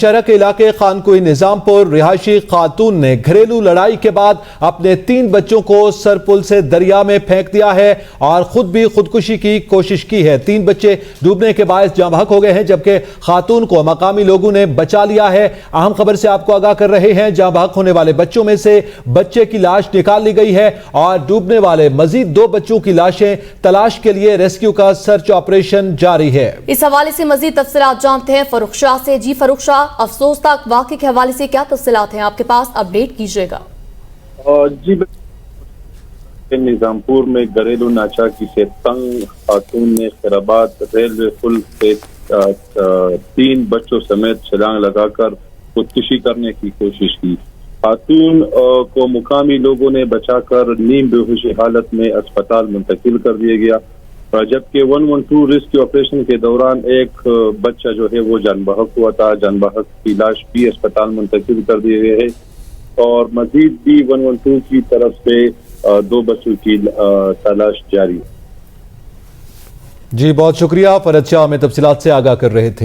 शहर के इलाके खानकोई निजामपुर रिहायशी खातून ने घरेलू लड़ाई के बाद अपने 3 बच्चों को सरपुल से दरिया में फेंक दिया है और खुद भी खुदकुशी की कोशिश की है। 3 बच्चे डूबने के बायस जाँ बहक हो गए हैं, जबकि खातून को मकामी लोगों ने बचा लिया है। अहम खबर से आपको आगाह कर रहे हैं, जाँ बहक होने वाले बच्चों में से बच्चे की लाश निकाल ली गई है और डूबने वाले मजीद 2 बच्चों की लाशें तलाश के लिए रेस्क्यू का सर्च ऑपरेशन जारी है। इस हवाले से मजीद तफसीलात जानते हैं फरूख शाह से। जी फरूख शाह, अफसोसनाक वाक़े के हवाले से क्या तफसीलात हैं आपके पास, अपडेट कीजिएगा। जी, निजामपुर में घरेलू नाचाकी से तंग खातून ने खैराबाद रेलवे पुल से 3 बच्चों समेत छलांग लगाकर खुदकुशी करने की कोशिश की। खातून को मुकामी लोगों ने बचाकर नीम बेहोशी हालत में अस्पताल मुंतकिल कर दिया गया, जबकि 112 रेस्क्यू ऑपरेशन के दौरान एक बच्चा जो है वो जान बहक हुआ था। जान बहक की लाश भी अस्पताल मुंतकिल कर दिए गए है और मजीद भी 112 की तरफ से 2 बच्चों की तलाश जारी है। जी बहुत शुक्रिया। फरद शाह में तफसीलात से आगाह कर रहे थे।